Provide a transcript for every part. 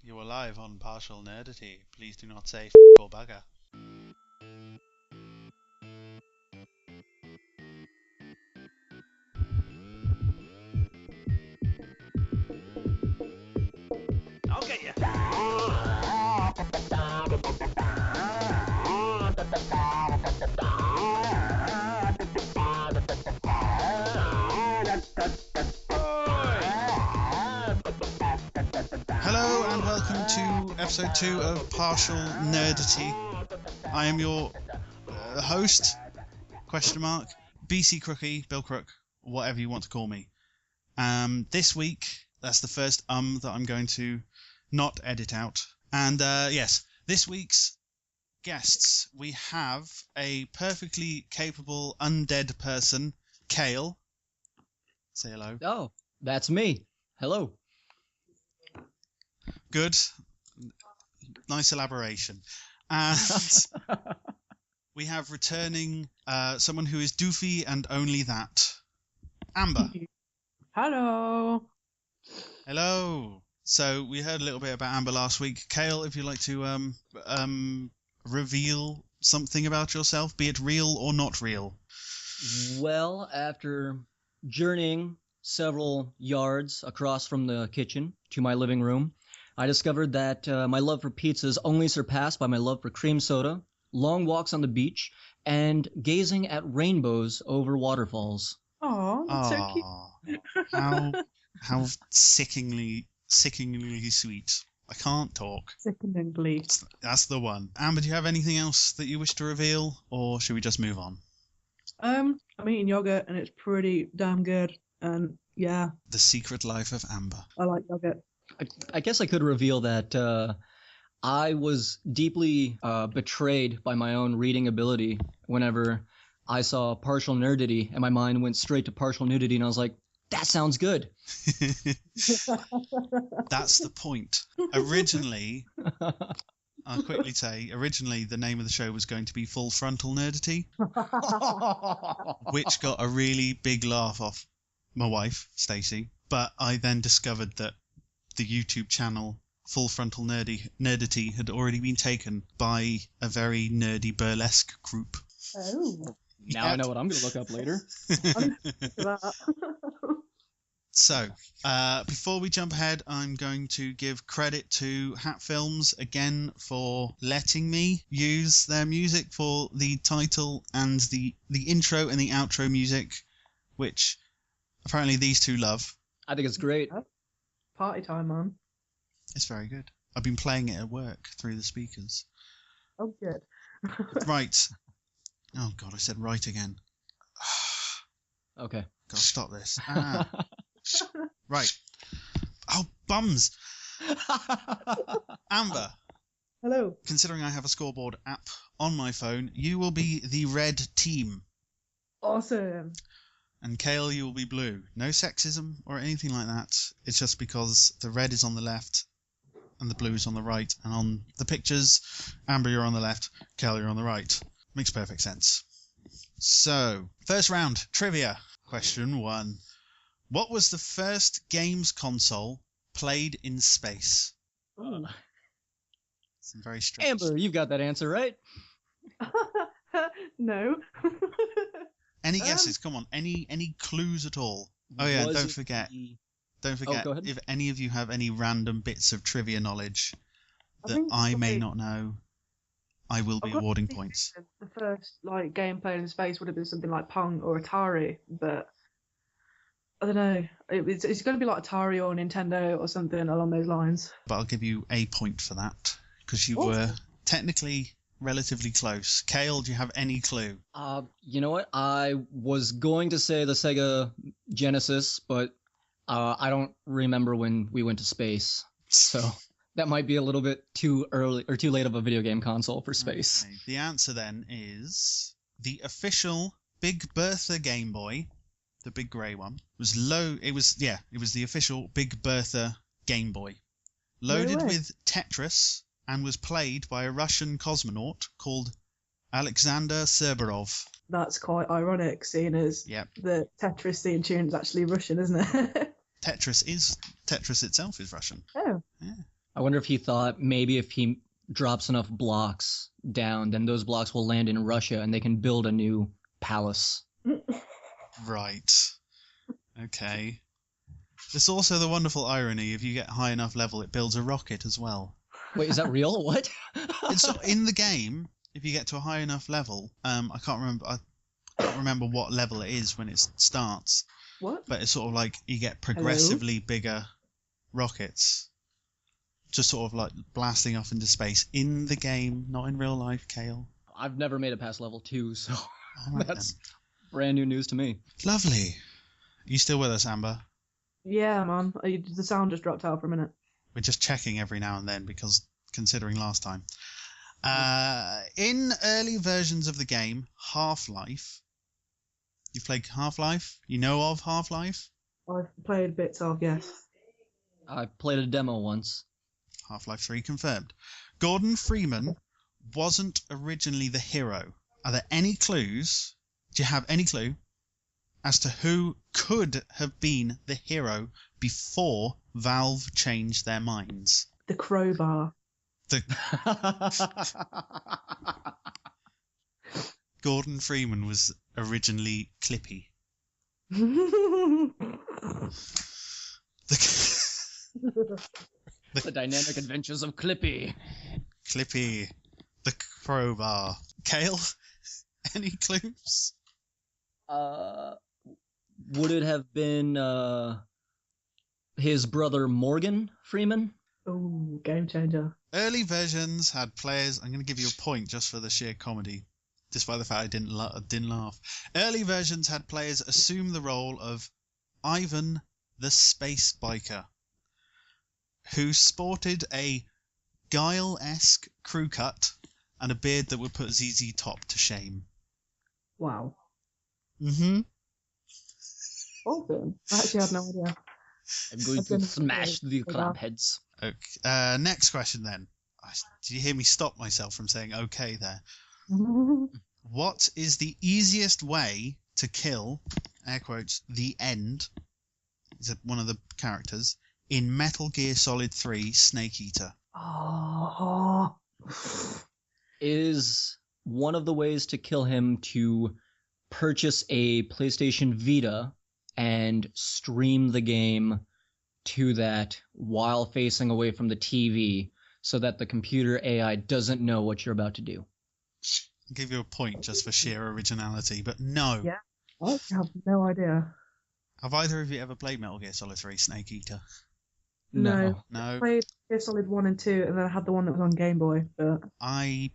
You are live on Partial Nerdity. Please do not say or bugger. I'll get you. Hello and welcome to episode 2 of Partial Nerdity. I am your host, BC Crookie, Bill Crook, whatever you want to call me. This week, that's the first that I'm going to not edit out. And yes, this week's guests, we have a perfectly capable undead person, Cale. Say hello. Oh, that's me. Hello. Good. Nice elaboration. And we have returning someone who is doofy and only that. Amber. Hello. Hello. So we heard a little bit about Amber last week. Cale, if you'd like to reveal something about yourself, be it real or not real. Well, after journeying several yards across from the kitchen to my living room, I discovered that my love for pizza is only surpassed by my love for cream soda, long walks on the beach, and gazing at rainbows over waterfalls. Oh, that's so cute. How sickeningly sweet. I can't talk. Sickeningly. That's the one. Amber, do you have anything else that you wish to reveal, or should we just move on? I'm eating yogurt and it's pretty damn good. And yeah, The secret life of Amber. I like yogurt. I guess I could reveal that I was deeply betrayed by my own reading ability whenever I saw Partial Nerdity, and my mind went straight to Partial Nudity, and I was like, that sounds good. That's the point. Originally, I'll quickly say, the name of the show was going to be Full Frontal Nerdity, which got a really big laugh off my wife, Stacey. But I then discovered that the YouTube channel Full Frontal Nerdity had already been taken by a very nerdy burlesque group. Oh. Now I know what I'm going to look up later. So, before we jump ahead, I'm going to give credit to Hat Films again for letting me use their music for the title and the intro and the outro music, which apparently these two love. I think it's great. Party time, man. It's very good. I've been playing it at work through the speakers. Oh, good. Right. Oh, God, I said right again. Okay. Gotta stop this. Right. Oh, bums. Amber. Hello. Considering I have a scoreboard app on my phone, you will be the red team. Awesome. And Cale, you will be blue. No sexism or anything like that. It's just because the red is on the left and the blue is on the right. And on the pictures, Amber, you're on the left, Cale, you're on the right. Makes perfect sense. So, first round, trivia. Question 1. What was the first games console played in space? Some very strange. Amber, you've got that answer, right? No. Any guesses? Come on. Any clues at all? Oh yeah, don't forget. go ahead. If any of you have any random bits of trivia knowledge that I may not know, I will be awarding points. The first game played in space would have been something like Pong or Atari, but I don't know. It's going to be like Atari or Nintendo or something along those lines. But I'll give you a point for that because you were technically relatively close. Cale, do you have any clue? You know what? I was going to say the Sega Genesis, but I don't remember when we went to space. So that might be a little bit too early or too late of a video game console for space. Okay. The answer then is the official Big Bertha Game Boy, the big grey one, was It was the official Big Bertha Game Boy, loaded with Tetris, and was played by a Russian cosmonaut called Alexander Serberov. That's quite ironic, seeing as the Tetris theme tune is actually Russian, isn't it? Tetris itself is Russian. Oh. Yeah. I wonder if he thought maybe if he drops enough blocks down, then those blocks will land in Russia and they can build a new palace. Right. Okay. There's also the wonderful irony: if you get high enough level, it builds a rocket as well. Wait, is that real? What? It's in the game. If you get to a high enough level, I can't remember what level it is when it starts. What? But it's sort of like you get progressively bigger rockets, just sort of like blasting off into space in the game, not in real life, Cale. I've never made it past level 2, so Right that's then. brand new news to me. Lovely. You still with us, Amber? Yeah, man. The sound just dropped out for a minute. We're just checking every now and then because considering last time. In early versions of the game, Half-Life. You've played Half-Life? You know of Half-Life? I've played bits of, yes. I played a demo once. Half-Life 3 confirmed. Gordon Freeman wasn't originally the hero. Are there any clues? Do you have any clue as to who could have been the hero before Valve changed their minds? The crowbar. Gordon Freeman was originally Clippy. The dynamic adventures of Clippy. Clippy, the crowbar. Cale, any clues? Would it have been his brother Morgan Freeman? Oh, game changer. Early versions had players. I'm going to give you a point just for the sheer comedy, despite the fact I didn't laugh. Early versions had players assume the role of Ivan the Space Biker, who sported a Guile-esque crew cut and a beard that would put ZZ Top to shame. Wow. Mm-hmm. Awesome. I actually had no idea. I'm going to smash the crab heads. Okay. Next question then. Did you hear me stop myself from saying okay there? What is the easiest way to kill, air quotes, the End, is one of the characters, in Metal Gear Solid 3 Snake Eater? Oh. Is one of the ways to kill him to purchase a PlayStation Vita and stream the game to that while facing away from the TV so that the computer AI doesn't know what you're about to do? I'll give you a point just for sheer originality, but no. Yeah. I have no idea. Have either of you ever played Metal Gear Solid 3 Snake Eater? No. No. I played Gear Solid 1 and 2, and then I had the one that was on Game Boy. But I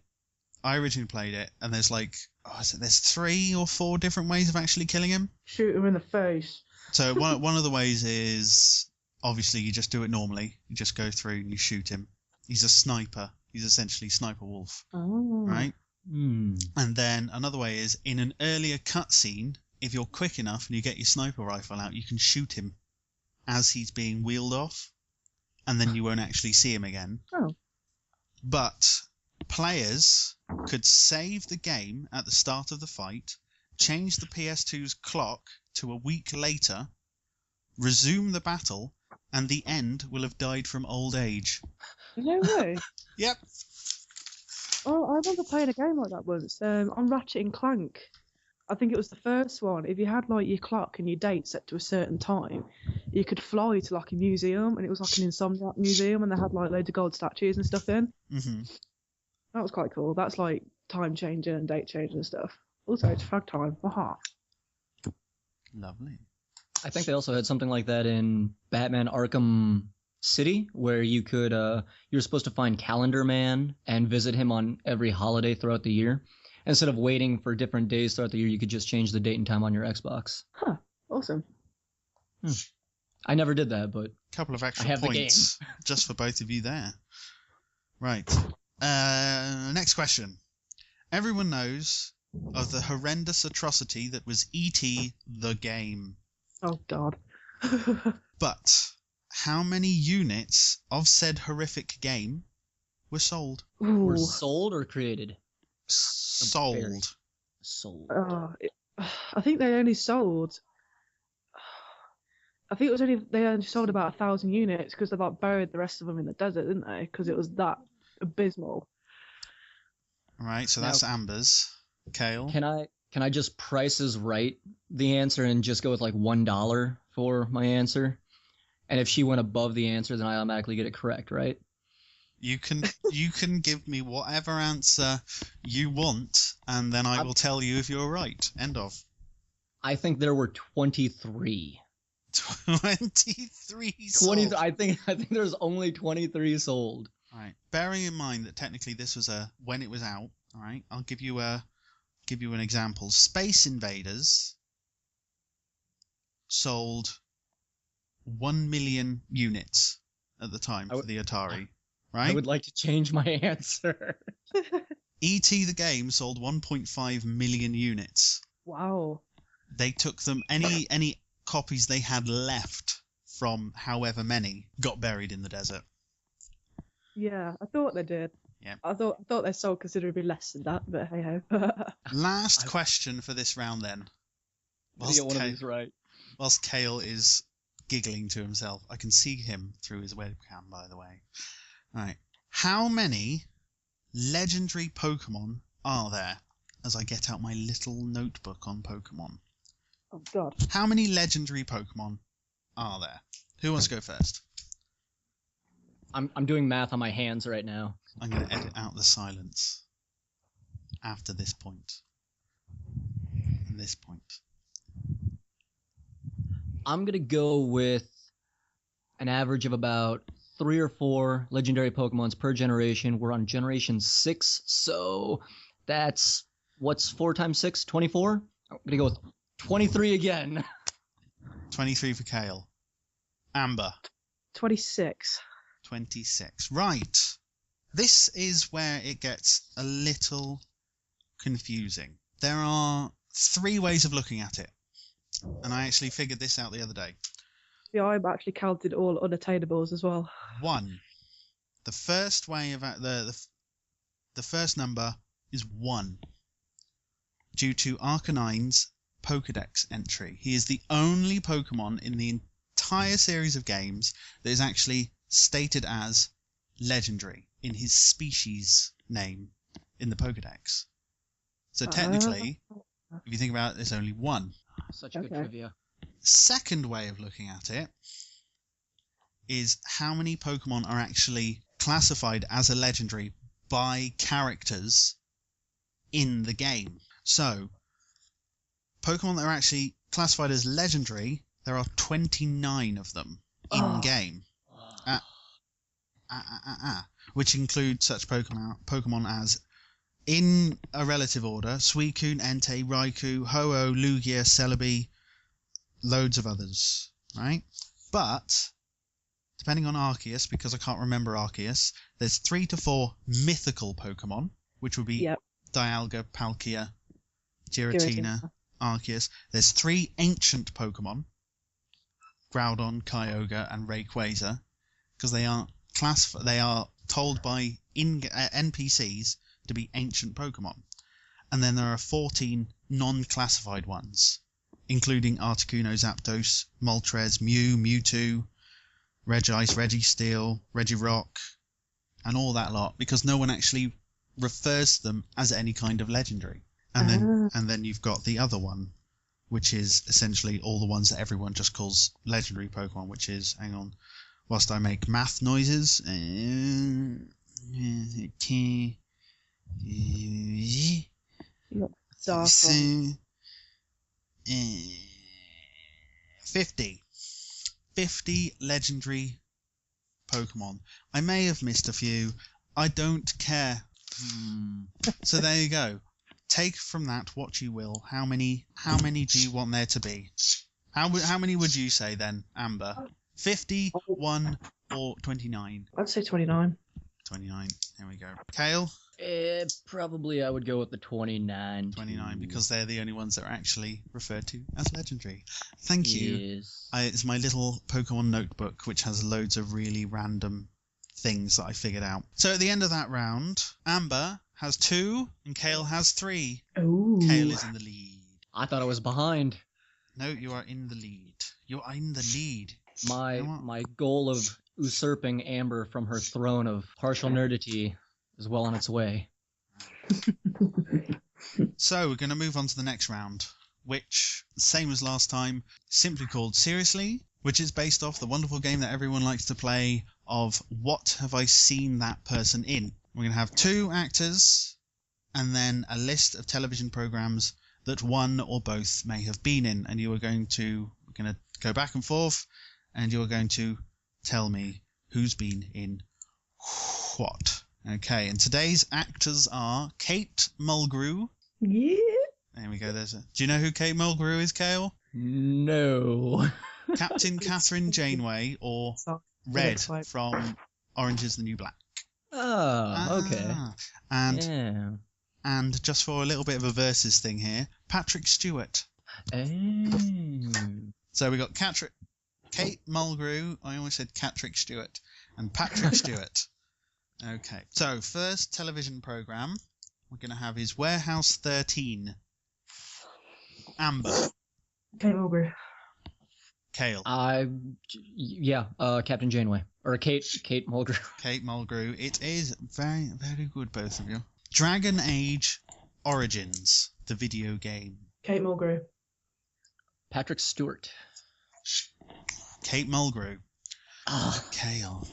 originally played it, and there's there's 3 or 4 different ways of actually killing him. shoot him in the face. So one of the ways is, obviously, you just do it normally. You just go through and you shoot him. He's a sniper. He's essentially Sniper Wolf, Oh. right? Hmm. And then another way is, in an earlier cutscene, if you're quick enough and you get your sniper rifle out, you can shoot him as he's being wheeled off, and then you won't actually see him again. Oh. But players could save the game at the start of the fight, change the PS2's clock to a week later, resume the battle, and the End will have died from old age. No way. Yep. Oh, I remember playing a game like that once. On Ratchet and Clank. I think it was the first one. If you had like your clock and your date set to a certain time, you could fly to like a museum, and it was like an Insomniac museum, and they had like loads of gold statues and stuff in. Mm-hmm. That was quite cool. That's like time changer and date changer and stuff. Also, it's frag time. Aha. Lovely. I think they also had something like that in Batman Arkham City, where you could you're supposed to find Calendar Man and visit him on every holiday throughout the year. Instead of waiting for different days throughout the year, you could just change the date and time on your Xbox. Huh. Awesome. I never did that, but Couple of extra I have the points just for both of you there. Right. Next question. Everyone knows of the horrendous atrocity that was E.T. the game. Oh, God. But how many units of said horrific game were sold? were Ooh. sold or created? Sold. Sold. I think they only sold I think it was they only sold about 1,000 units because they like buried the rest of them in the desert, didn't they? Because it was that abysmal. Right, so Now- that's Amber's. Cale. Can I just Prices Right the answer and just go with like $1 for my answer? And if she went above the answer, then I automatically get it correct, right? You can give me whatever answer you want, and then I will tell you if you're right. End of. I think there were 23. 23 sold. I think there's only 23 sold. All right. Bearing in mind that technically this was when it was out. All right. I'll give you an example. Space Invaders sold 1 million units at the time for the Atari. Right. I would like to change my answer. E.T. the game sold 1.5 million units. Wow. They took them any copies they had left from however many got buried in the desert. Yeah, I thought they did. Yeah. I thought they sold considerably less than that, but hey ho. Last question for this round then. Gotta get one of these right. Whilst Cale is giggling to himself, I can see him through his webcam, by the way. Right. How many legendary Pokemon are there? As I get out my little notebook on Pokemon. Oh god. How many legendary Pokemon are there? Who wants to go first? I'm doing math on my hands right now. I'm going to edit out the silence after this point. And this point. I'm gonna go with an average of about 3 or 4 legendary Pokemons per generation. We're on generation 6, so that's what's 4 times 6? 24? I'm gonna go with 23 again. 23 for Cale. Amber. 26. 26. Right. This is where it gets a little confusing. There are 3 ways of looking at it. And I actually figured this out the other day. Yeah, I've actually counted all unattainables as well. 1. The first way of the first number is 1. Due to Arcanine's Pokedex entry. He is the only Pokemon in the entire series of games that is actually stated as legendary in his species name in the Pokedex. So technically, if you think about it, there's only 1. Such good trivia. Second way of looking at it is how many Pokemon are actually classified as a legendary by characters in the game. So, Pokemon that are actually classified as legendary, there are 29 of them in-game. Which include such Pokemon as, in a relative order, Suicune, Entei, Raikou, Ho-Oh, Lugia, Celebi, loads of others, right? But, depending on Arceus, because I can't remember Arceus, there's 3 to 4 mythical Pokemon, which would be Dialga, Palkia, Giratina, Arceus. There's 3 ancient Pokemon, Groudon, Kyogre, and Rayquaza, because they are told by NPCs to be ancient Pokemon. And then there are 14 non-classified ones, including Articuno, Zapdos, Moltres, Mew, Mewtwo, Regice, Registeel, Regirock, and all that lot, because no one actually refers to them as any kind of legendary. And then you've got the other one, which is essentially all the ones that everyone just calls legendary Pokemon, which is, hang on, whilst I make math noises, 50 legendary Pokemon. I may have missed a few. I don't care. So there you go. Take from that what you will. How many do you want there to be? How many would you say then, Amber? 50, 1, or 29? I'd say 29. 29. There we go. Cale? Probably I would go with the 29. 29, because they're the only ones that are actually referred to as legendary. Thank you. Yes. It's my little Pokemon notebook, which has loads of really random things that I figured out. So at the end of that round, Amber has 2 and Cale has 3. Ooh. Cale is in the lead. I thought I was behind. No, you are in the lead. You're in the lead. My You know what? my goal of usurping Amber from her throne of partial nerdity is well on its way. So we're going to move on to the next round, which, same as last time, simply called Seriously, which is based off the wonderful game that everyone likes to play of What Have I Seen That Person In? We're going to have 2 actors and then a list of television programs that one or both may have been in, and we're going to go back and forth, and you're going to tell me who's been in what. Okay, and today's actors are Kate Mulgrew. Yeah. There we go. Do you know who Kate Mulgrew is, Cale? No. Captain Catherine Janeway, or Red from Orange is the New Black. Oh, okay. And Yeah. and just for a little bit of a versus thing here, Patrick Stewart. So we got Kate Mulgrew. I almost said Patrick Stewart, and Patrick Stewart. Okay. So first television program we're going to have is Warehouse 13. Amber. Kate Mulgrew. Cale. Captain Janeway. Or Kate Mulgrew. Kate Mulgrew. It is very, very good, both of you. Dragon Age Origins, the video game. Kate Mulgrew. Patrick Stewart. Kate Mulgrew. Ah, Cale.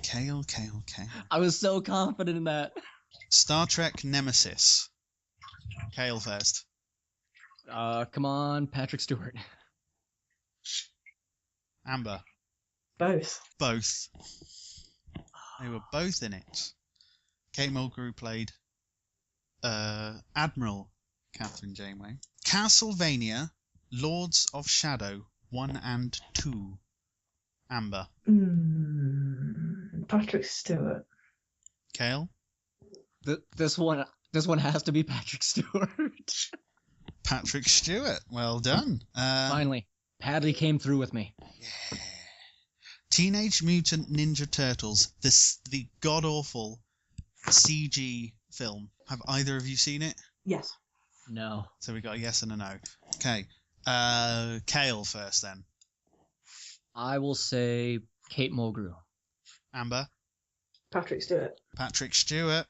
I was so confident in that. Star Trek Nemesis. Cale first. Come on, Patrick Stewart. Amber. Both. Both. They were both in it. Kate Mulgrew played Admiral Catherine Janeway. Castlevania Lords of Shadow 1 and 2. Amber. Patrick Stewart. Cale. This one has to be Patrick Stewart. Patrick Stewart. Well done. Finally, Padley came through with me. Yeah. Teenage Mutant Ninja Turtles. The god-awful CG film. Have either of you seen it? Yes. No. So we got a yes and a no. Okay. Cale first then. I will say Kate Mulgrew. Amber. Patrick Stewart. Patrick Stewart.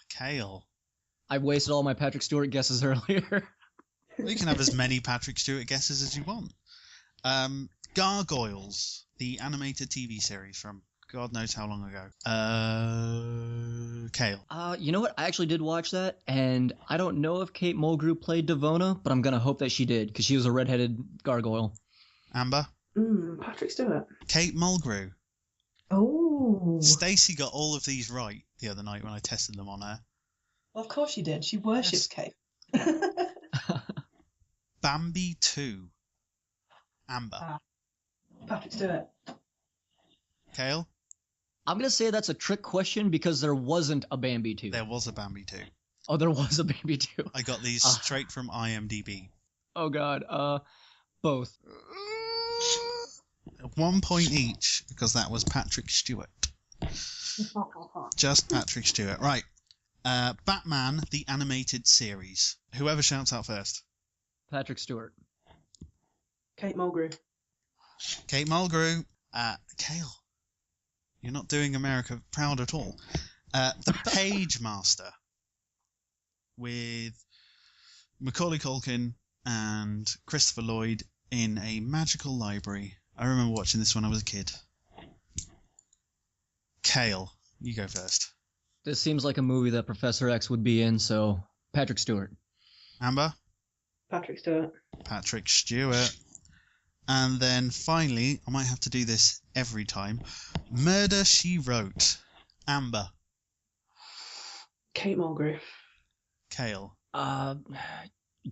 Cale. I wasted all my Patrick Stewart guesses earlier. You can have as many Patrick Stewart guesses as you want. Gargoyles, the animated TV series from God knows how long ago. Cale. You know what? I actually did watch that, and I don't know if Kate Mulgrew played Devona, but I'm gonna hope that she did, because she was a redheaded gargoyle. Amber. Patrick Stewart. Kate Mulgrew. Oh. Stacey got all of these right the other night when I tested them on her. Well, of course she did. She worships Kate. Bambi 2. Amber. Patrick Stewart. Cale. I'm gonna say that's a trick question because there wasn't a Bambi 2. There was a Bambi 2. Oh, there was a Bambi 2. I got these straight from IMDb. Oh god. Both. 1 point each because that was Patrick Stewart. Just Patrick Stewart. Right. Batman, the animated series. Whoever shouts out first. Patrick Stewart. Kate Mulgrew. Kate Mulgrew. Cale. You're not doing America proud at all. The Page Master. With Macaulay Culkin and Christopher Lloyd in a magical library. I remember watching this when I was a kid. Cale, you go first. This seems like a movie that Professor X would be in, so Patrick Stewart. Amber? Patrick Stewart. Patrick Stewart. And then finally, I might have to do this every time. Murder, She Wrote. Amber. Kate Mulgrew. Cale.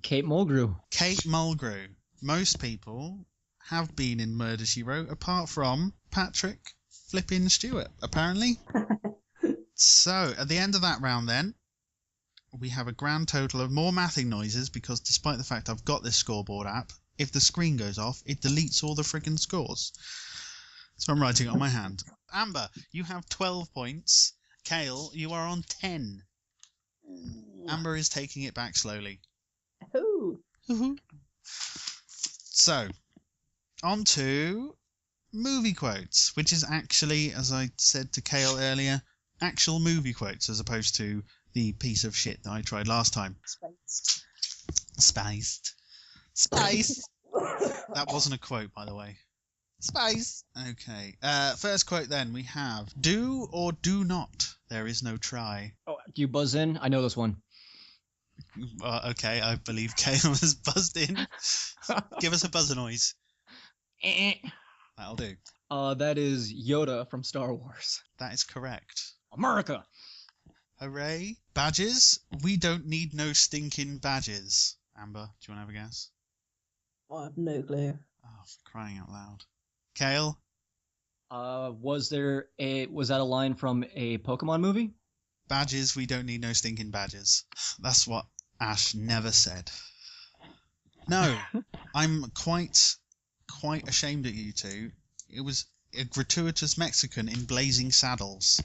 Kate Mulgrew. Kate Mulgrew. Most people have been in Murder, She Wrote, apart from Patrick flipping Stewart, apparently. So, at the end of that round then, we have a grand total of more mathing noises because despite the fact I've got this scoreboard app, if the screen goes off, it deletes all the friggin' scores. So I'm writing it on my hand. Amber, you have 12 points. Cale, you are on 10. Amber is taking it back slowly. Ooh. So, On to movie quotes, which is actually, as I said to Cale earlier, actual movie quotes as opposed to the piece of shit that I tried last time. Spiced. That wasn't a quote, by the way. Spice. Okay. First quote then we have: "Do or do not. There is no try." Oh, do you buzz in? I know this one. Okay, I believe Cale was buzzed in. Give us a buzzer noise. That'll do. That is Yoda from Star Wars. That is correct. America. Hooray. Badges? We don't need no stinking badges. Amber, do you want to have a guess? I have no clue. Oh, for crying out loud. Cale? Was that a line from a Pokemon movie? Badges, we don't need no stinking badges. That's what Ash never said. No, I'm quite ashamed at you two. It was a gratuitous Mexican in blazing saddles.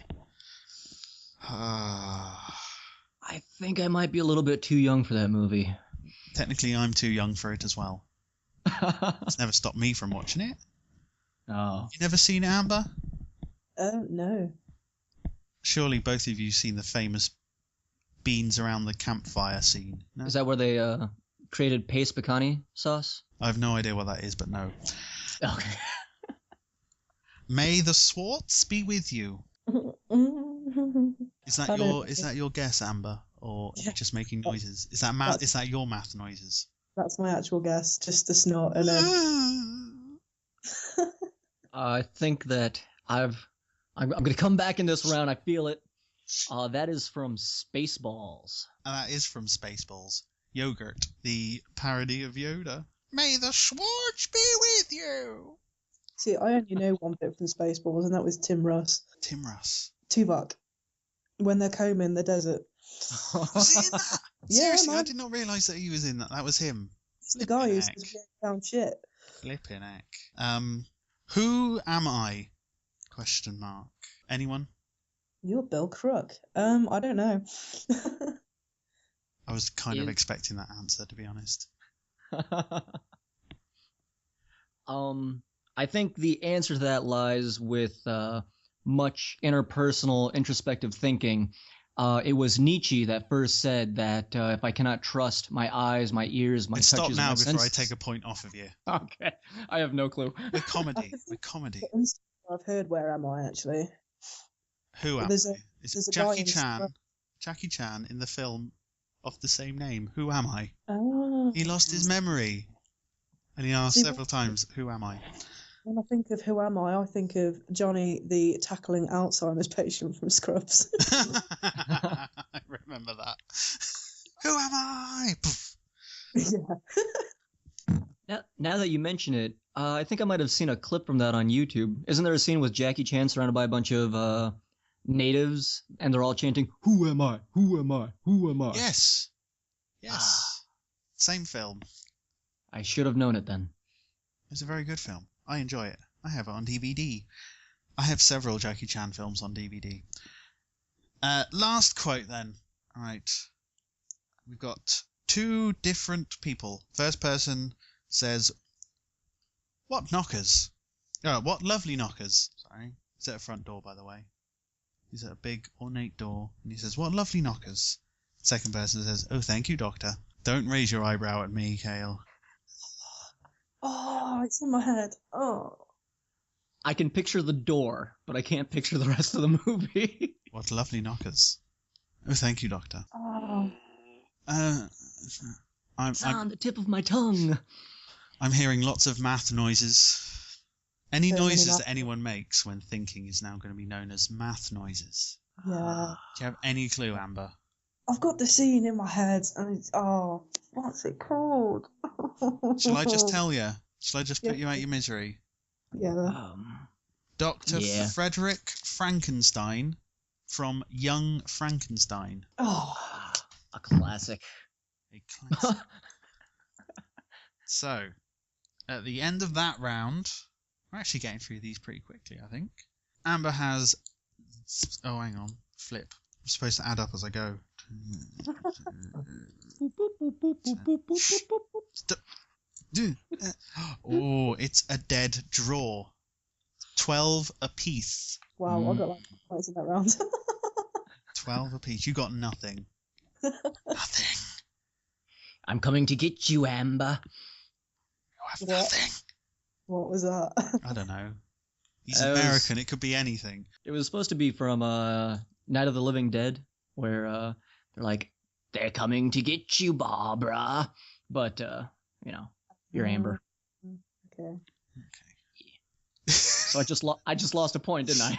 I think I might be a little bit too young for that movie. Technically, I'm too young for it as well. It's never stopped me from watching it. Oh. You never seen it, Amber? No. Surely both of you seen the famous beans around the campfire scene. No? Is that where they created paste picante sauce? I have no idea what that is, but no. Okay. May the Swartz be with you. Is that your guess, Amber, or are you just making noises? Is that math? Is that your math noises? That's my actual guess, just the snort and I think that I'm going to come back in this round. I feel it. That is from Spaceballs. And that is from Spaceballs. Yogurt, the parody of Yoda. May the Schwartz be with you. See, I only know one bit from Spaceballs, and that was Tim Russ. Tim Russ. Tuvok. When they're combing the desert. Was he in that? Yeah, Seriously, man. I did not realise that he was in that. That was him. It's the guy who says down shit. Flipping heck. Who am I? Question mark. Anyone? You're Bill Crook. I don't know. I was kind of expecting that answer, to be honest. I think the answer to that lies with much interpersonal, introspective thinking. It was Nietzsche that first said that if I cannot trust my eyes, my ears, my touches, Stop now my before senses... I take a point off of you. Okay, I have no clue. With comedy. With comedy. I've heard Where Am I, actually. Who am I? There's a Jackie guy Chan. Jackie Chan in the film of the same name. Who am I? Oh. He lost his memory. And he asked several times, who am I? When I think of Who Am I think of Johnny, the tackling Alzheimer's patient from Scrubs. I remember that. Who am I? Yeah. Now that you mention it, I think I might have seen a clip from that on YouTube. Isn't there a scene with Jackie Chan surrounded by a bunch of natives, and they're all chanting, "Who am I? Who am I? Who am I?" Yes. Same film. I should have known it then. It's a very good film. I enjoy it. I have it on DVD. I have several Jackie Chan films on DVD. Last quote then. All right. We've got two different people. First person says, "What knockers? Oh, what lovely knockers." Sorry. He's at a front door, by the way. He's at a big, ornate door. And he says, "What lovely knockers." Second person says, "Oh, thank you, doctor." Don't raise your eyebrow at me, Cale. Oh, it's in my head. Oh. I can picture the door, but I can't picture the rest of the movie. What lovely knockers. Oh, thank you, doctor. Oh. It's on the tip of my tongue. I'm hearing lots of math noises. Any So many noises math- that anyone makes when thinking is now going to be known as math noises. Yeah. Do you have any clue, Amber? I've got the scene in my head, and it's what's it called? Shall I just tell you? Shall I just put Yeah. you out your misery? Yeah. Dr. Yeah. Frederick Frankenstein from Young Frankenstein. Oh. A classic. A classic. So, at the end of that round, we're actually getting through these pretty quickly, I think. Amber has... Oh, hang on. Flip. I'm supposed to add up as I go. Oh, it's a dead draw. 12 apiece. Wow, I got like points in that round. 12 apiece. You got nothing. Nothing. I'm coming to get you, Amber. You have What? nothing. What was that? I don't know. He's It was- American. It could be anything. It was supposed to be from Night of the Living Dead, where they're like, they're coming to get you, Barbara. But, you're Amber. Okay. So I just lost a point, didn't I?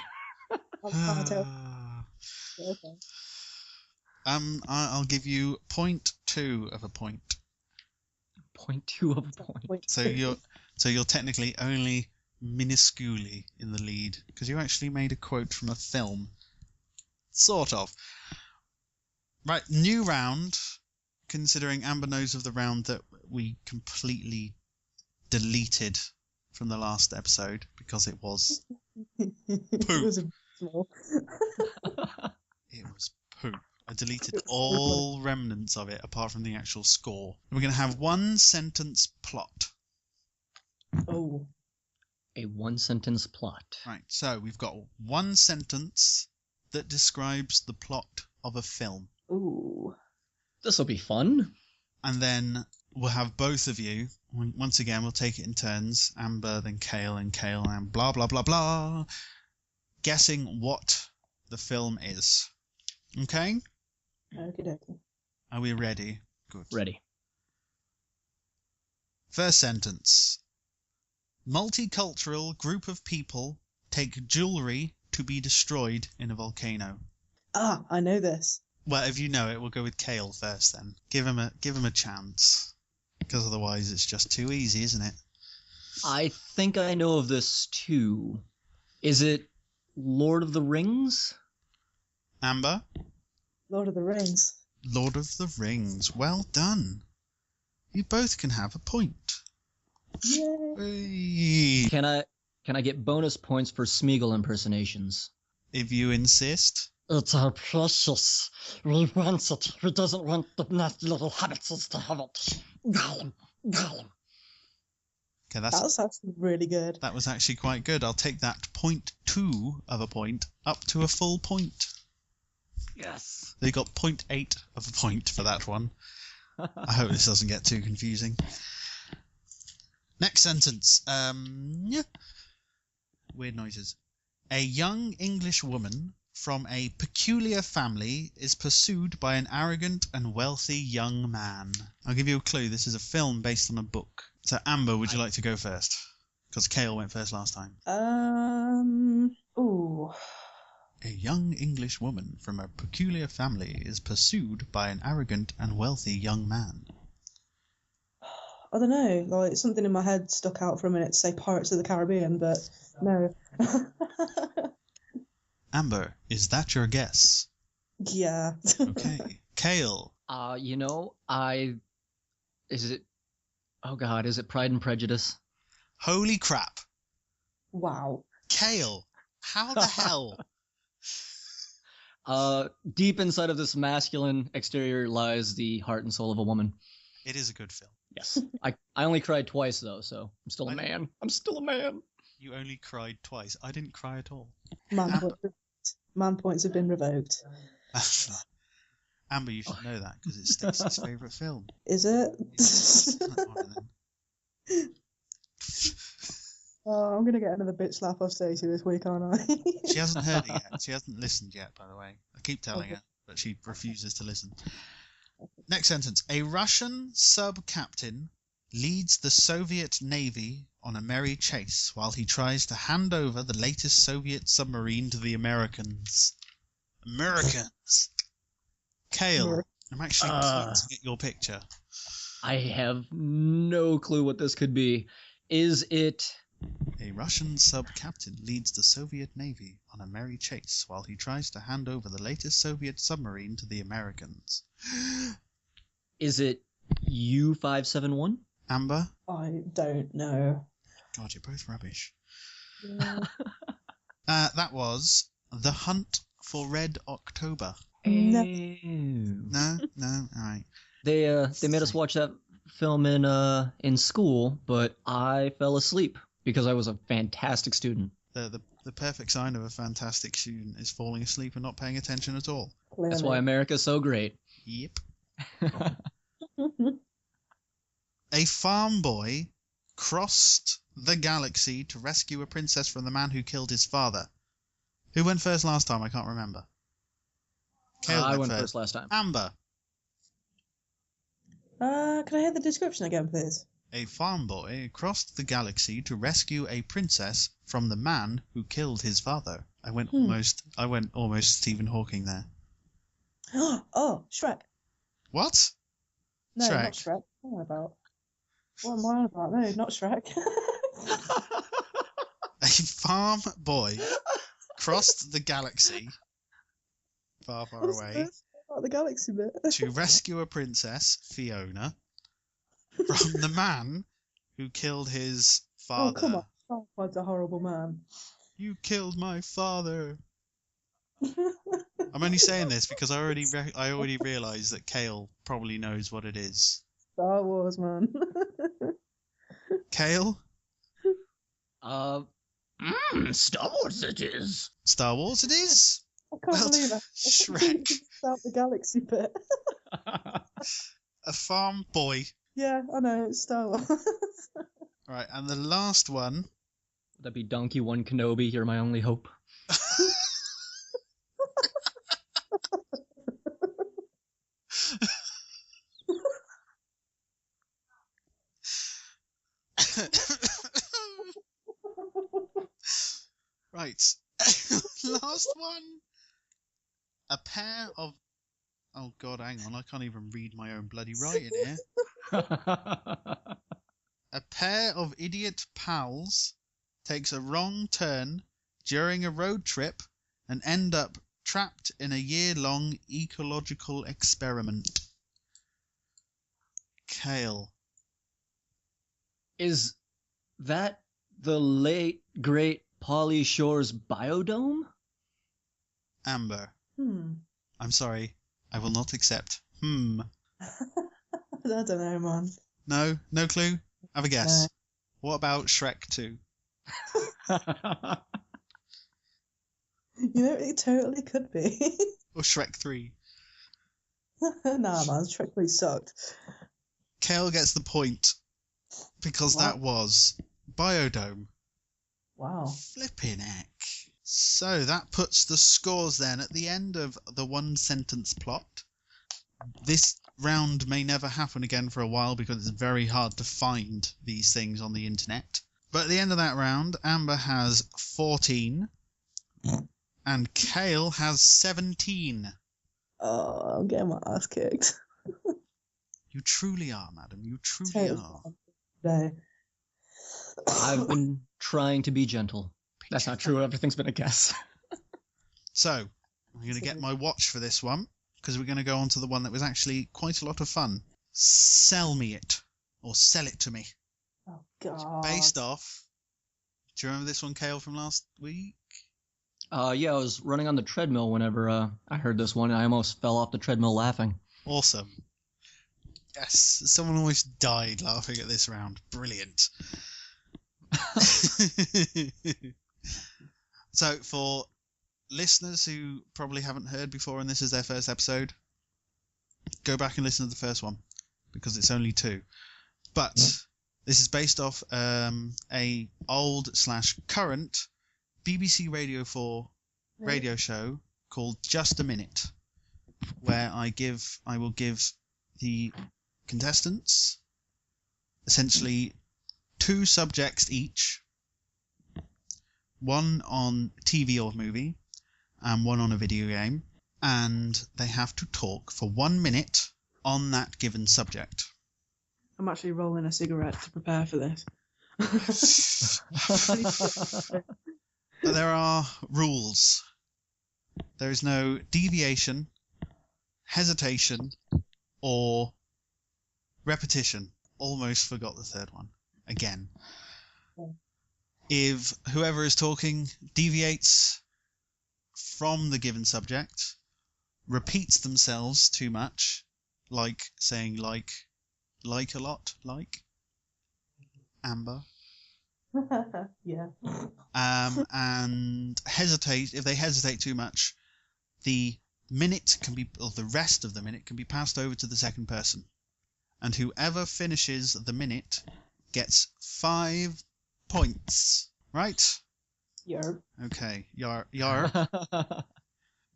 I can't tell. Okay. I'll give you 0.2 of a point. 0.2 of a point. So you're technically only minusculely in the lead because you actually made a quote from a film. Sort of. Right, new round. Considering Amber knows of the round that we completely deleted from the last episode because it was It was small. it was poop. I deleted all remnants of it apart from the actual score. We're going to have one sentence plot. Oh. A one-sentence plot. Right, so we've got one sentence that describes the plot of a film. Ooh. This'll be fun. And then we'll have both of you. Once again, we'll take it in turns. Amber, then Cale, and blah, blah, blah, blah. Guessing what the film is. Okay? Okie dokie. Are we ready? Good. Ready. First sentence. Multicultural group of people take jewelry to be destroyed in a volcano. Ah, I know this. Well, if you know it, we'll go with Cale first then. Give him a chance. Because otherwise it's just too easy, isn't it? I think I know of this too. Is it Lord of the Rings? Amber? Lord of the Rings. Lord of the Rings. Well done. You both can have a point. Yay. Hey. Can I get bonus points for Smeagol impersonations? If you insist. It's our precious. We want it. Who doesn't want the nasty little hobbits to have it? Okay, That's actually really good. that was actually quite good. I'll take that 0.2 of a point up to a full point. Yes. They got 0.8 of a point for that one. I hope this doesn't get too confusing. Next sentence. Weird noises. A young English woman from a peculiar family is pursued by an arrogant and wealthy young man. I'll give you a clue. This is a film based on a book. So, Amber, would you like to go first? Because Cale went first last time. Ooh. A young English woman from a peculiar family is pursued by an arrogant and wealthy young man. I don't know, like something in my head stuck out for a minute to say Pirates of the Caribbean, but no. Amber, is that your guess? Yeah. Okay. Cale. Is it Pride and Prejudice? Holy crap. Wow. Cale. How the hell? Deep inside of this masculine exterior lies the heart and soul of a woman. It is a good film. Yes. I only cried twice though, so I'm still a I know. man. I'm still a man. You only cried twice. I didn't cry at all. Man points have been revoked. Amber, you should know that because it's Stacey's favourite film. Is it? All right, then. Oh, I'm gonna get another bitch slap off Stacey this week, aren't I? She hasn't heard it yet. She hasn't listened yet, by the way. I keep telling her, but she refuses to listen. Next sentence. A Russian sub-captain leads the Soviet Navy on a merry chase while he tries to hand over the latest Soviet submarine to the Americans. Americans! Cale, I'm actually pointing at your picture. I have no clue what this could be. Is it... A Russian sub-captain leads the Soviet Navy on a merry chase while he tries to hand over the latest Soviet submarine to the Americans. Is it U-571? Amber? I don't know. God, you're both rubbish. Yeah. That was The Hunt for Red October. No. No? Alright. They made us watch that film in school, but I fell asleep because I was a fantastic student. The perfect sign of a fantastic student is falling asleep and not paying attention at all. That's why America's so great. Yep. A farm boy crossed the galaxy to rescue a princess from the man who killed his father. Who went first last time? I can't remember. Cale I went first last time. Amber. Can I hear the description again, please? A farm boy crossed the galaxy to rescue a princess from the man who killed his father. I went almost Stephen Hawking there. Oh, Shrek. What? No, Shrek. not Shrek. What am I about? What am I on about? No, not Shrek. A farm boy crossed the galaxy far, far What's away this about the galaxy bit? to rescue a princess, Fiona, from the man who killed his father. Oh, come on. Farquaad's a horrible man. You killed my father. I'm only saying this because I already realised that Cale probably knows what it is. Star Wars, man. Cale? Star Wars it is. Star Wars it is? I can't believe it. Shrek. About the galaxy bit. A farm boy. Yeah, I know, it's Star Wars. Right, and the last one. Would that be Donkey One Kenobi? You're my only hope. Right. Last one. A pair of... Oh god, hang on, I can't even read my own bloody writing here. A pair of idiot pals takes a wrong turn during a road trip and end up trapped in a year-long ecological experiment. Cale. Is that the late, great Pauly Shore's Biodome? Amber. Hmm. I'm sorry, I will not accept. I don't know, man. No? No clue? Have a guess. No. What about Shrek 2? You know, it totally could be. Or Shrek 3? Nah, man, Shrek 3 sucked. Cale gets the point because Wow. that was Biodome. Wow. Flipping heck. So that puts the scores then at the end of the one sentence plot. This round may never happen again for a while because it's very hard to find these things on the internet. But at the end of that round, Amber has 14 and Cale has 17. Oh, I'm getting my ass kicked. You truly are, madam. You truly Totally. are. No. I've been trying to be gentle. That's not true. Everything's been a guess. So, I'm going to get my watch for this one, because we're going to go on to the one that was actually quite a lot of fun. Sell me it, or sell it to me. Oh, God. Based off... Do you remember this one, Cale, from last week? Yeah, I was running on the treadmill whenever I heard this one, and I almost fell off the treadmill laughing. Awesome. Yes, someone almost died laughing at this round. Brilliant. So, for listeners who probably haven't heard before and this is their first episode, go back and listen to the first one, because it's only 2. But this is based off a old/current BBC Radio 4 radio show called Just a Minute, where I will give the contestants essentially 2 subjects each, one on TV or movie and one on a video game, and they have to talk for 1 minute on that given subject. I'm actually rolling a cigarette to prepare for this. But there are rules. There is no deviation, hesitation, or repetition. Almost forgot the third one. Again. If whoever is talking deviates from the given subject, repeats themselves too much, like saying like like a lot, like Amber. Yeah. And hesitate. If they hesitate too much, the rest of the minute can be passed over to the second person, and whoever finishes the minute gets 5 points. Right? Yarp. Okay. Yarp.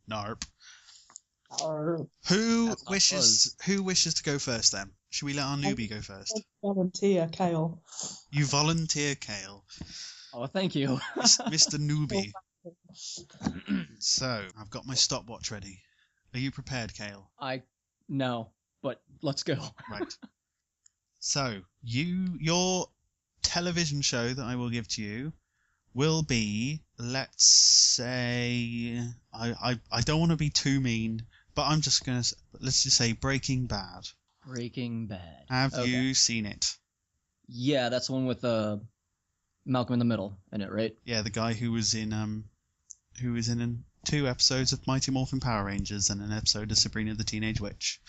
Narp. Arr. Who That's not wishes to go first then? Should we let our newbie go first? Volunteer, Cale. You volunteer, Cale. Oh, thank you. Mr. Newbie. So, I've got my stopwatch ready. Are you prepared, Cale? No, but let's go. Right. So, your television show that I will give to you will be, let's say, I don't want to be too mean, but let's just say Breaking Bad. Breaking Bad. Have Okay. you seen it? Yeah, that's the one with Malcolm in the Middle in it, right? Yeah, the guy who was in 2 episodes of Mighty Morphin Power Rangers and an episode of Sabrina the Teenage Witch,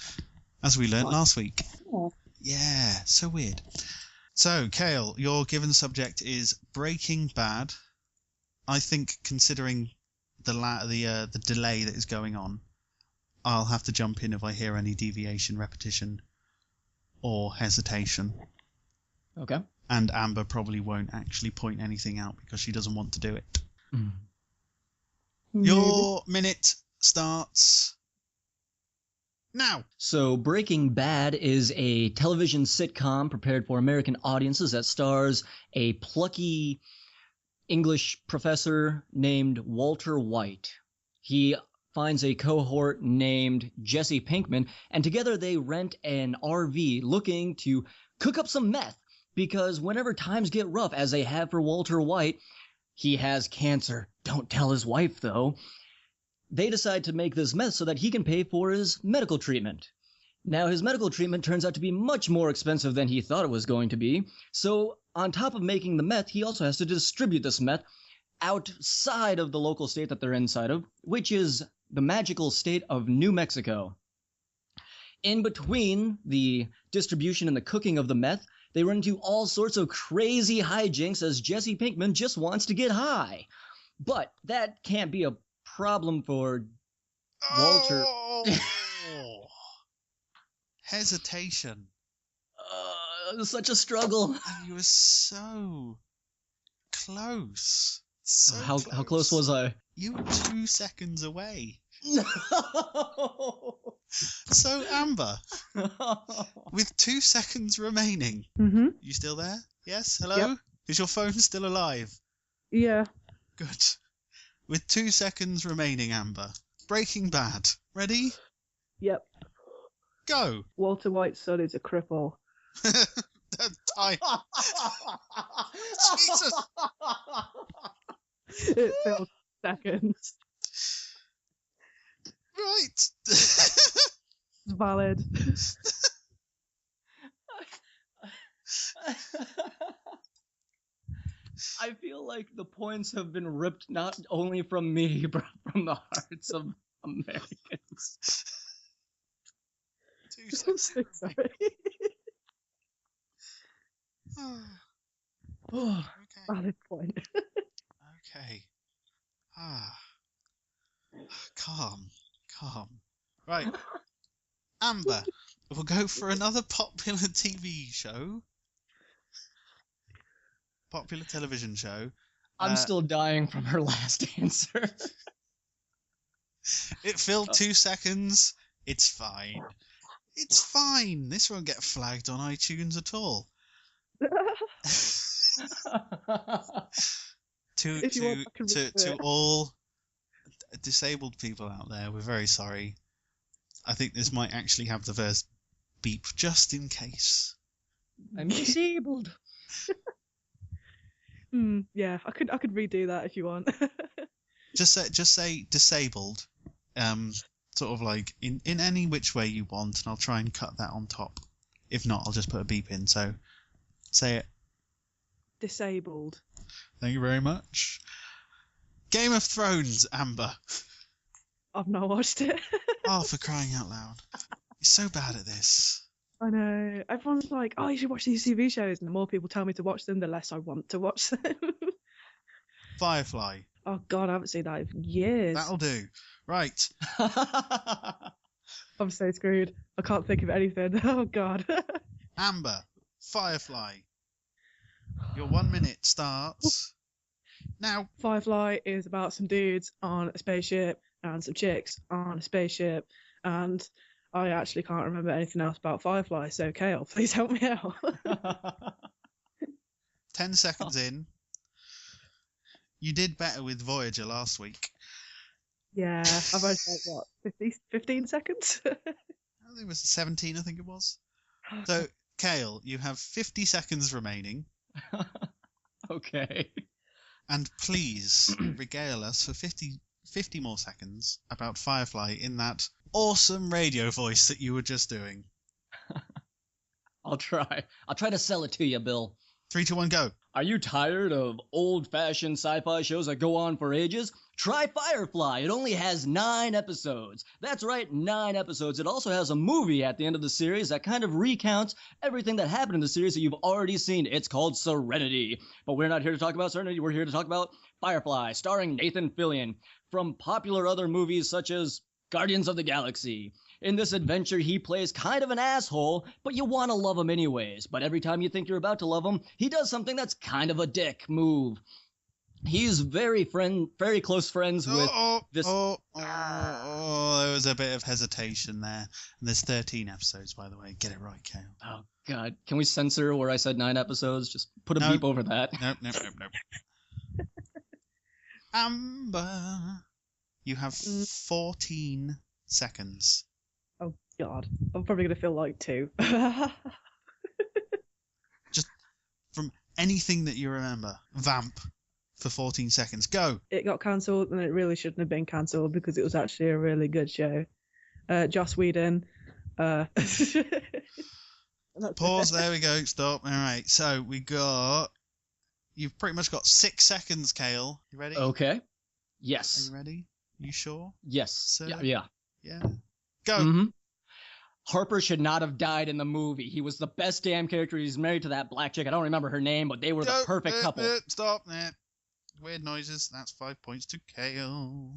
as we learnt last week. Oh. Yeah, so weird. So, Cale, your given subject is Breaking Bad. I think, considering the delay that is going on, I'll have to jump in if I hear any deviation, repetition, or hesitation. Okay. And Amber probably won't actually point anything out because she doesn't want to do it. Your minute starts now. So, Breaking Bad is a television sitcom prepared for American audiences that stars a plucky English professor named Walter White. He finds a cohort named Jesse Pinkman, and together they rent an RV looking to cook up some meth, because whenever times get rough, as they have for Walter White, he has cancer. Don't tell his wife, though. They decide to make this meth so that he can pay for his medical treatment. Now, his medical treatment turns out to be much more expensive than he thought it was going to be, so on top of making the meth, he also has to distribute this meth outside of the local state that they're inside of, which is the magical state of New Mexico. In between the distribution and the cooking of the meth, they run into all sorts of crazy hijinks as Jesse Pinkman just wants to get high. But that can't be a problem for Walter. Oh! Hesitation. Such a struggle. And you were so close. So How close was I? You were 2 seconds away. No. So, Amber, with 2 seconds remaining, Mm-hmm. you still there? Yes? Hello? Yep. Is your phone still alive? Yeah. Good. With 2 seconds remaining, Amber. Breaking Bad. Ready? Yep. Go. Walter White's son is a cripple. Time. Jesus. It feels seconds. Right. It's valid. I feel like the points have been ripped not only from me, but from the hearts of Americans. 2 I'm seconds. so sorry. Okay. Valid point. Okay. Calm. Right. Amber, we'll go for another popular TV show. Popular television show. I'm still dying from her last answer. It filled 2 seconds. It's fine. It's fine. This won't get flagged on iTunes at all. If you want, I can redo To it. all disabled people out there, we're very sorry. I think this might actually have the first beep just in case. I'm disabled. Yeah, I could redo that if you want. Just say disabled, sort of like in any which way you want, and I'll try and cut that on top. If not, I'll just put a beep in. So, say it. Disabled. Thank you very much. Game of Thrones, Amber. I've not watched it. Oh, for crying out loud! You're so bad at this. I know. Everyone's like, oh, you should watch these TV shows. And the more people tell me to watch them, the less I want to watch them. Firefly. Oh, God, I haven't seen that in years. That'll do. Right. I'm so screwed. I can't think of anything. Oh, God. Amber. Firefly. Your 1 minute starts now. Firefly is about some dudes on a spaceship and some chicks on a spaceship. And I actually can't remember anything else about Firefly. So, Cale, please help me out. 10 seconds in. You did better with Voyager last week. Yeah, I've only got, what, 15 seconds? I think it was 17, I think it was. So, Cale, you have 50 seconds remaining. Okay. And please regale us for 50 more seconds about Firefly in that awesome radio voice that you were just doing. I'll try. I'll try to sell it to you, Bill. 3, 2, 1, go. Are you tired of old-fashioned sci-fi shows that go on for ages? Try Firefly. It only has 9 episodes. That's right, 9 episodes. It also has a movie at the end of the series that kind of recounts everything that happened in the series that you've already seen. It's called Serenity. But we're not here to talk about Serenity. We're here to talk about Firefly, starring Nathan Fillion, from popular other movies such as Guardians of the Galaxy. In this adventure, he plays kind of an asshole, but you want to love him anyways. But every time you think you're about to love him, he does something that's kind of a dick move. He's very close friends with this... there was a bit of hesitation there. And there's 13 episodes, by the way. Get it right, Cale. Oh, God. Can we censor where I said 9 episodes? Just put a beep over that. Nope. Amber, you have 14 seconds. Oh, God. I'm probably going to feel like 2. Just from anything that you remember. Vamp for 14 seconds. Go. It got cancelled, and it really shouldn't have been cancelled because it was actually a really good show. Joss Whedon. Pause. There we go. Stop. All right. So we got... You've pretty much got 6 seconds, Cale. You ready? Okay. Are Yes. you ready? You sure? Yes. Sir? Yeah. Yeah. Go. Mm-hmm. Harper should not have died in the movie. He was the best damn character. He's married to that black chick. I don't remember her name, but they were the perfect couple. Stop. Weird noises. That's 5 points to Cale.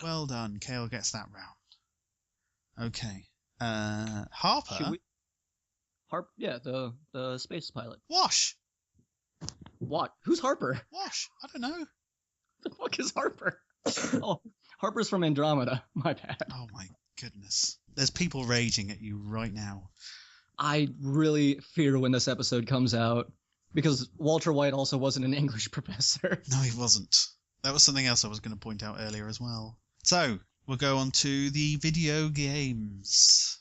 Well done. Cale gets that round. Okay. Harper? Yeah, the space pilot. Wash. What? Who's Harper? Wash. I don't know. The fuck is Harper? Oh, Harper's from Andromeda. My bad. Oh my goodness. There's people raging at you right now. I really fear when this episode comes out, because Walter White also wasn't an English professor. No, he wasn't. That was something else I was going to point out earlier as well. So, we'll go on to the video games.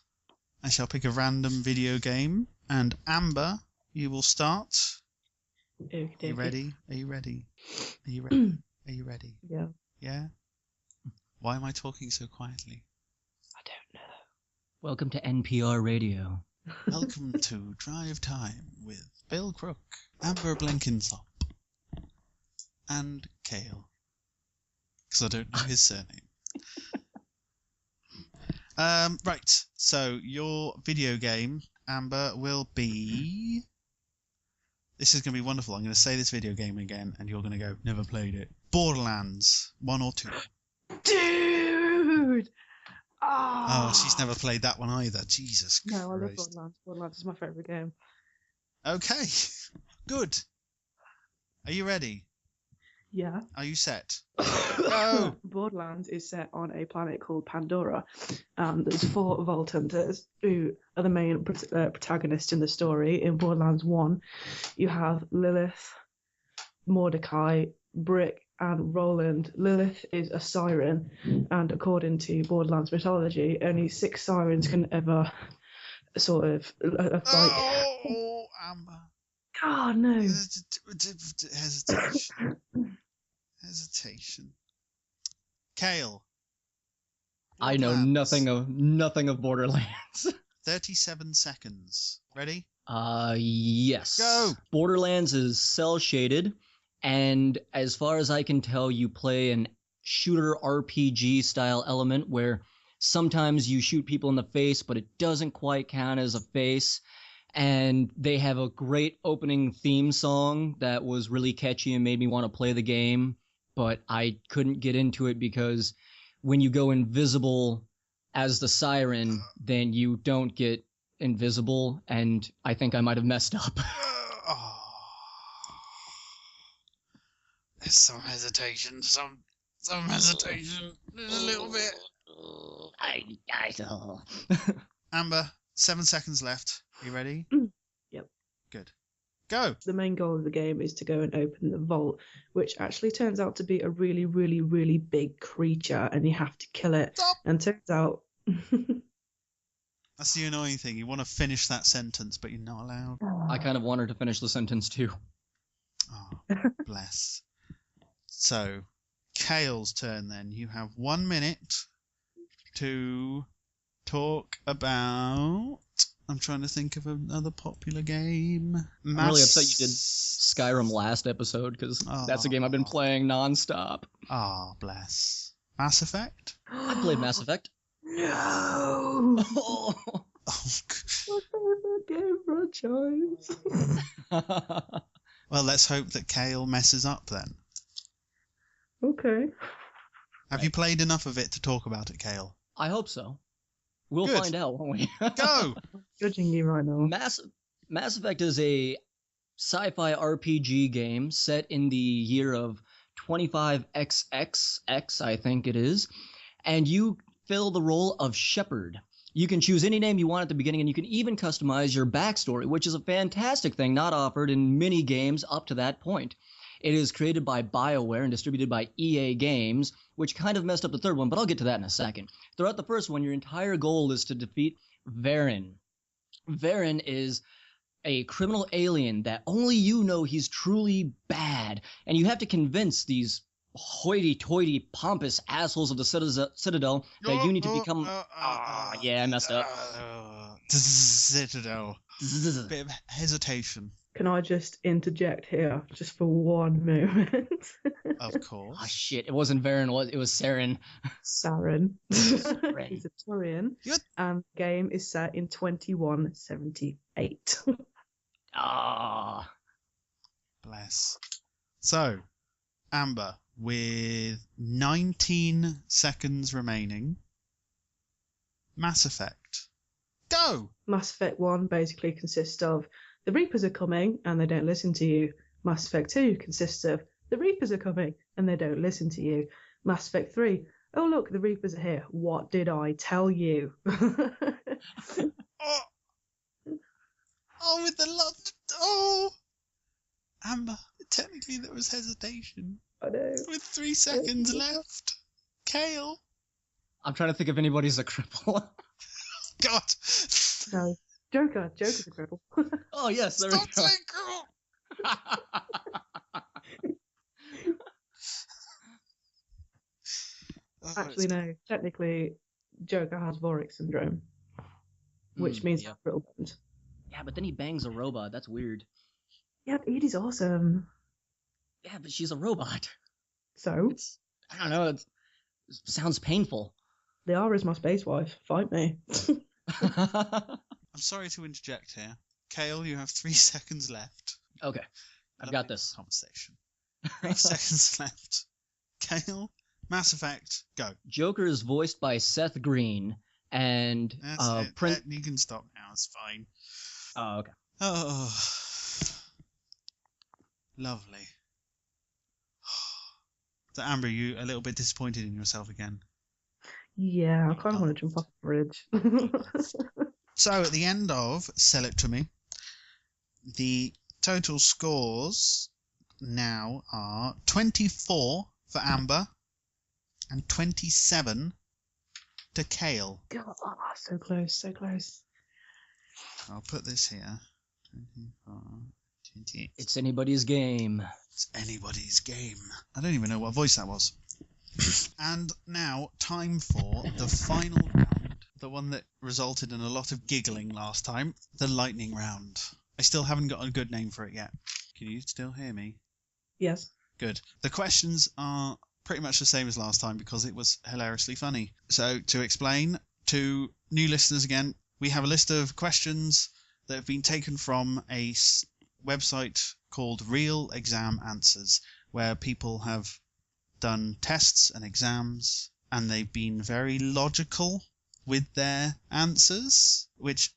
I shall pick a random video game, and Amber, you will start. Okay. Are you ready? Are you ready? Are you ready? Are you ready? Yeah. Yeah? Why am I talking so quietly? I don't know. Welcome to NPR Radio. Welcome to Drive Time with Bill Crook, Amber Blenkinsop, and Cale. Because I don't know his surname. Right, so your video game, Amber, will be... This is going to be wonderful. I'm going to say this video game again, and you're going to go, never played it. Borderlands 1 or 2. Dude! Oh, she's never played that one either. Jesus Christ. No, I love Borderlands. Borderlands is my favourite game. Okay, good. Are you ready? Yeah. Are you set? Go! Borderlands is set on a planet called Pandora, and there's 4 Vault Hunters who are the main protagonists in the story. In Borderlands 1, you have Lilith, Mordecai, Brick, and Roland. Lilith is a siren, and according to Borderlands mythology, only 6 sirens can ever sort of Oh, Amber. God, no. Hesitation. Cale. I know nothing of Borderlands. 37 seconds. Ready? Yes. Go. Borderlands is cell shaded, and as far as I can tell, you play an shooter RPG style element where sometimes you shoot people in the face, but it doesn't quite count as a face. And they have a great opening theme song that was really catchy and made me want to play the game, but I couldn't get into it because when you go invisible as the siren, then you don't get invisible, and I think I might have messed up. There's some hesitation, some hesitation. There's a little bit. I know. Amber, 7 seconds left. You ready? Yep. Good. Go. The main goal of the game is to go and open the vault, which actually turns out to be a really, really, really big creature, and you have to kill it. Stop. And turns out... That's the annoying thing. You want to finish that sentence, but you're not allowed. I kind of wanted to finish the sentence too. Oh, bless. So, Cale's turn then. You have 1 minute to talk about... I'm trying to think of another popular game. I'm really upset you did Skyrim last episode, because that's a game I've been playing nonstop. Ah, bless. Mass Effect? I played Mass Effect. No! Oh. My favourite game franchise. Well, let's hope that Cale messes up then. Okay. Have you played enough of it to talk about it, Cale? I hope so. We'll Good. find out, won't we? Go! I'm judging you right now. Mass Effect is a sci-fi RPG game set in the year of 25XXX, I think it is, and you fill the role of Shepard. You can choose any name you want at the beginning, and you can even customize your backstory, which is a fantastic thing not offered in many games up to that point. It is created by BioWare and distributed by EA Games, which kind of messed up the third one, but I'll get to that in a second. Throughout the first one, your entire goal is to defeat Varen. Varen is a criminal alien that only you know he's truly bad, and you have to convince these hoity-toity, pompous assholes of the Citadel that you need to become... yeah, I messed up. Citadel. Bit of hesitation. Can I just interject here, just for 1 moment? Of course. Oh, shit. It wasn't Varen, it was Saren. Saren. Saren. He's a Turian. You're- And the game is set in 2178. Ah. Bless. So, Amber, with 19 seconds remaining, Mass Effect. Go! Mass Effect 1 basically consists of the Reapers are coming and they don't listen to you. Mass Effect 2 consists of the Reapers are coming and they don't listen to you. Mass Effect 3, oh look, the Reapers are here. What did I tell you? Oh, with the love. Oh! Amber, technically there was hesitation. I know. With 3 seconds left. Cale. I'm trying to think if anybody's a cripple. God. No. Joker's a cripple. Oh, yes, there we Stop go. saying girl. Actually, no. Technically, Joker has Vorik syndrome, which means yeah. he's brittle bones. Yeah, but then he bangs a robot. That's weird. Yeah, but Edie's awesome. Yeah, but she's a robot. So? I don't know. It sounds painful. Liara is my space wife. Fight me. I'm sorry to interject here. Cale, you have 3 seconds left. Okay, I've got this. Conversation. 3 seconds left. Cale, Mass Effect, go. Joker is voiced by Seth Green, and That's it. You can stop now. It's fine. Oh, okay. Oh, lovely. So, Amber, you a little bit disappointed in yourself again? Yeah, I kind of want to jump off the bridge. So, at the end of Sell It To Me, the total scores now are 24 for Amber and 27 to Cale. God, so close, so close. I'll put this here. 24, 28. It's anybody's game. It's anybody's game. I don't even know what voice that was. And now, time for the final round. The one that resulted in a lot of giggling last time. The lightning round. I still haven't got a good name for it yet. Can you still hear me? Yes. Good. The questions are pretty much the same as last time because it was hilariously funny. So to explain to new listeners again, we have a list of questions that have been taken from a website called Real Exam Answers, where people have done tests and exams, and they've been very logical with their answers, which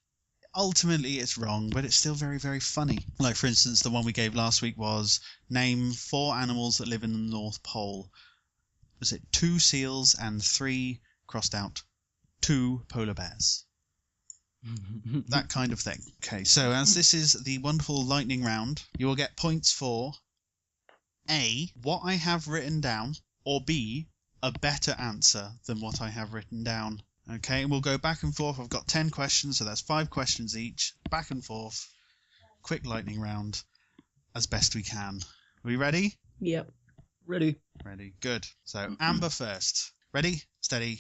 ultimately it's wrong, but it's still very, very funny. Like, for instance, the one we gave last week was name 4 animals that live in the North Pole. Was it 2 seals and 3 crossed out 2 polar bears? That kind of thing. Okay, so as this is the wonderful lightning round, you will get points for A, what I have written down, or B, a better answer than what I have written down. Okay, and we'll go back and forth. I've got 10 questions, so that's 5 questions each. Back and forth. Quick lightning round as best we can. Are we ready? Yep. Ready. Ready. Good. So, Amber first. Ready? Steady.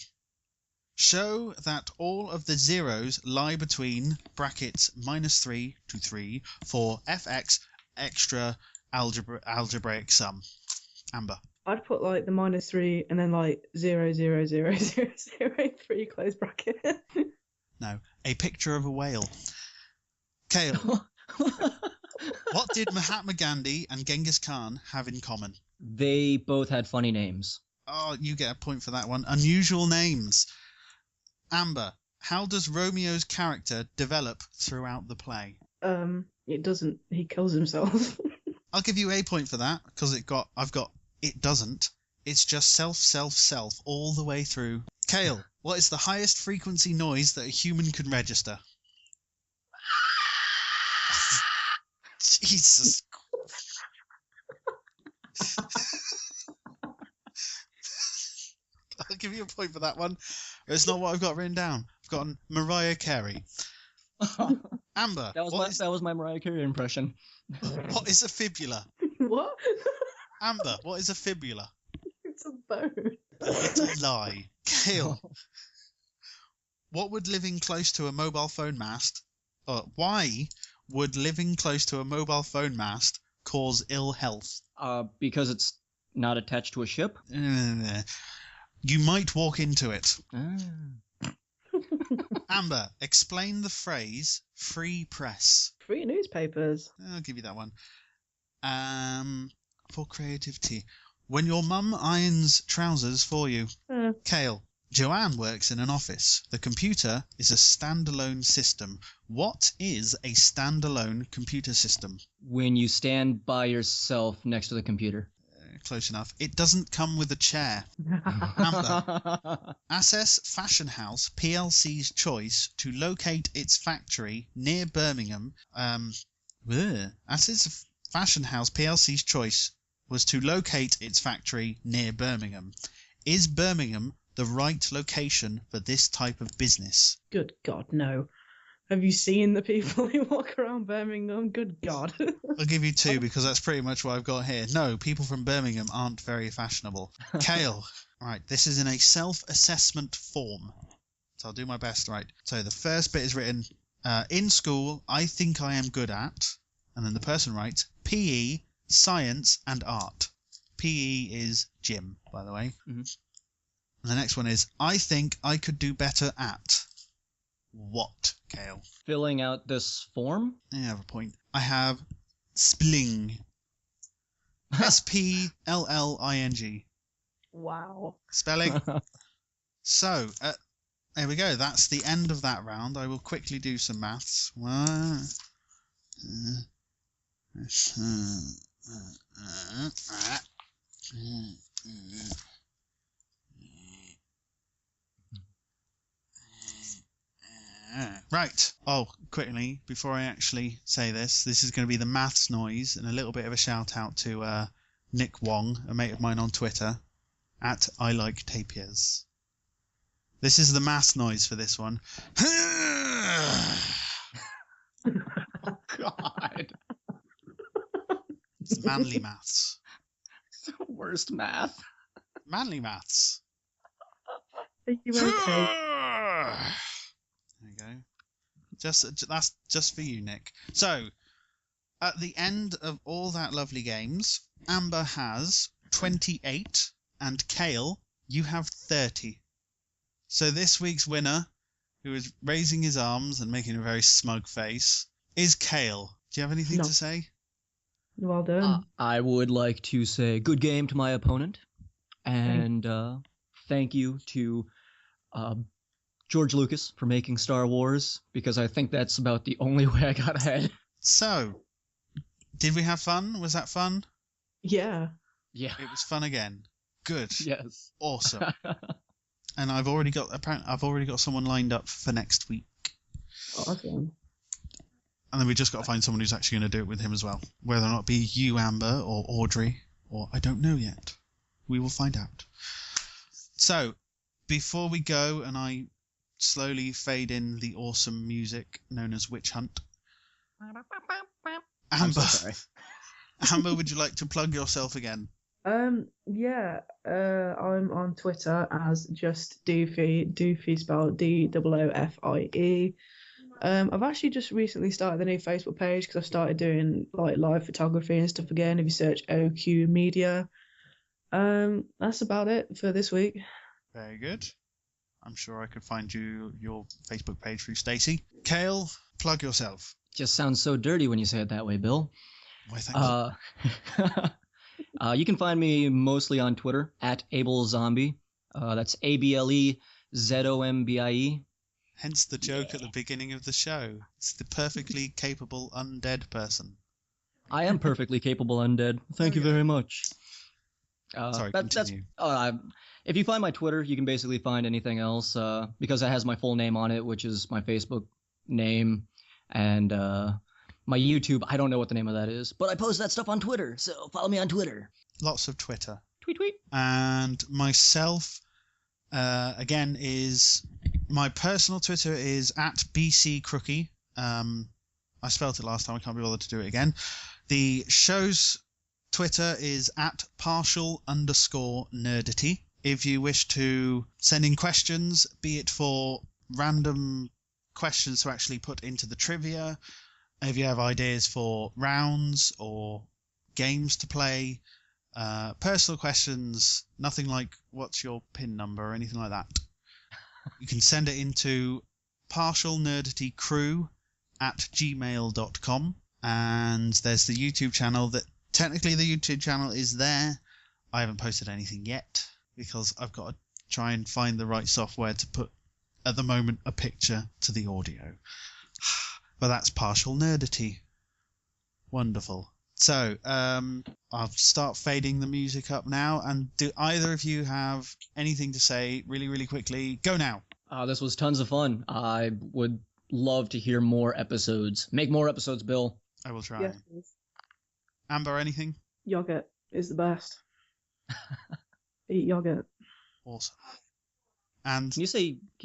Show that all of the zeros lie between brackets -3 to 3 for fx extra algebraic sum. Amber. I'd put like the -3 and then like 0, 0, 0, 0, 0, 3 close bracket. No. A picture of a whale. Cale. What did Mahatma Gandhi and Genghis Khan have in common? They both had funny names. Oh, you get a point for that one. Unusual names. Amber, how does Romeo's character develop throughout the play? It doesn't. He kills himself. I'll give you a point for that because I've got it doesn't. It's just self all the way through. Cale, what is the highest frequency noise that a human can register? Jesus. I'll give you a point for that one. It's not what I've got written down. I've got Mariah Carey. Amber, That was my Mariah Carey impression. what is a fibula? What? Amber, what is a fibula? It's a bone. A little lie. Cale, what would living close to a mobile phone mast... why would living close to a mobile phone mast cause ill health? Because it's not attached to a ship? You might walk into it. Ah. Amber, explain the phrase free press. Free newspapers. I'll give you that one. For creativity. When your mum irons trousers for you. Cale, Joanne works in an office. The computer is a standalone system. What is a standalone computer system? When you stand by yourself next to the computer. Close enough. It doesn't come with a chair. Amber, assess Fashion House PLC's choice to locate its factory near Birmingham. Assess Fashion House PLC's choice was to locate its factory near Birmingham. Is Birmingham the right location for this type of business? Good God, no. Have you seen the people who walk around Birmingham? Good God. I'll give you 2 because that's pretty much what I've got here. No, people from Birmingham aren't very fashionable. Cale. Right, this is in a self-assessment form. So I'll do my best, right. So the first bit is written, in school, I think I am good at, and then the person writes, PE, science, and art. PE is gym, by the way. Mm-hmm. And the next one is, I think I could do better at... What, Cale? Filling out this form? I have a point. I have spling. Spelling. Wow. Spelling. So, there we go. That's the end of that round. I will quickly do some maths. Right. Oh, quickly, before I actually say this is going to be the maths noise and a little bit of a shout out to Nick Wong, a mate of mine on Twitter, at I Like Tapirs. This is the maths noise for this one. God. It's manly maths. It's the worst math. Manly maths. Are you okay? There you go. That's just for you, Nick. So, at the end of all that lovely games, Amber has 28 And Cale, you have 30. So this week's winner, who is raising his arms and making a very smug face, is Cale. Do you have anything No. to say? Well done. I would like to say good game to my opponent, and thank you to George Lucas for making Star Wars, because I think that's about the only way I got ahead. So, did we have fun? Was that fun? Yeah. Yeah. It was fun again. Good. Yes. Awesome. And I've already got someone lined up for next week. Awesome. And then we just got to find someone who's actually going to do it with him as well. Whether or not it be you, Amber, or Audrey, or I don't know yet. We will find out. So, before we go and I slowly fade in the awesome music known as Witch Hunt, I'm so Amber, sorry. Amber, would you like to plug yourself again? Yeah. I'm on Twitter as just Doofy. Doofy spelled DOOFIE. I've actually just recently started the new Facebook page because I've started doing like live photography and stuff again. If you search OQ Media, that's about it for this week. Very good. I'm sure I could find your Facebook page through Stacey. Cale, plug yourself. Just sounds so dirty when you say it that way, Bill. Why, thank you. You can find me mostly on Twitter at AbleZombie. That's ABLEZOMBIE. Hence the joke at the beginning of the show. It's the perfectly capable undead person. I am perfectly capable undead. Thank you Okay. very much. Sorry, that's continue. if you find my Twitter, you can basically find anything else because it has my full name on it, which is my Facebook name, and my YouTube. I don't know what the name of that is, but I post that stuff on Twitter, so follow me on Twitter. Lots of Twitter. Tweet tweet. And myself, again, is my personal Twitter is at BCCrookie. I spelled it last time. I can't be bothered to do it again. The show's Twitter is at @partial_nerdity. If you wish to send in questions, be it for random questions to actually put into the trivia, if you have ideas for rounds or games to play, personal questions, nothing like what's your PIN number or anything like that, you can send it into partialnerditycrew@gmail.com. And there's the YouTube channel that technically the YouTube channel is there. I haven't posted anything yet because I've got to try and find the right software to put at the moment a picture to the audio. But that's Partial Nerdity. Wonderful. So, I'll start fading the music up now. And do either of you have anything to say really, really quickly? Go now. This was tons of fun. I would love to hear more episodes. Make more episodes, Bill. I will try. Yes, please. Amber, anything? Yogurt is the best. Eat yogurt. Awesome. And Can you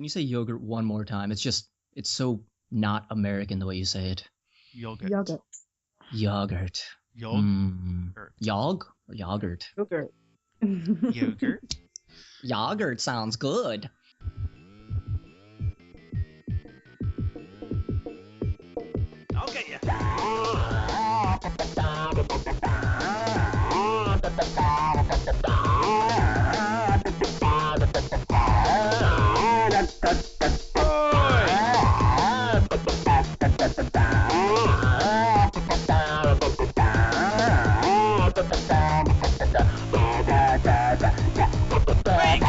say yogurt one more time? It's so not American the way you say it. yogurt. Yogurt. Yogurt. Yogurt. Yog or yogurt? Yogurt. Yogurt. Yogurt sounds good. I'll get you. There you go.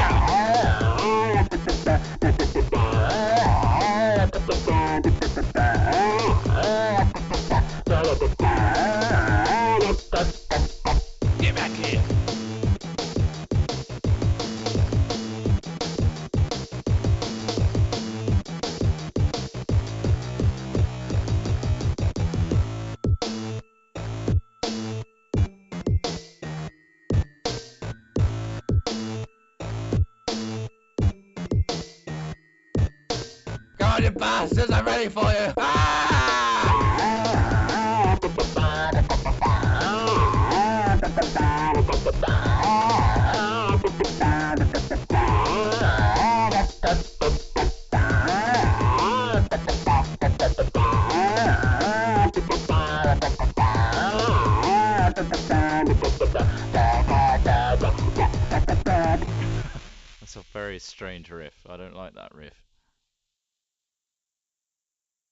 Get back here. Come on, you bastards, I'm ready for you. very strange riff. I don't like that riff.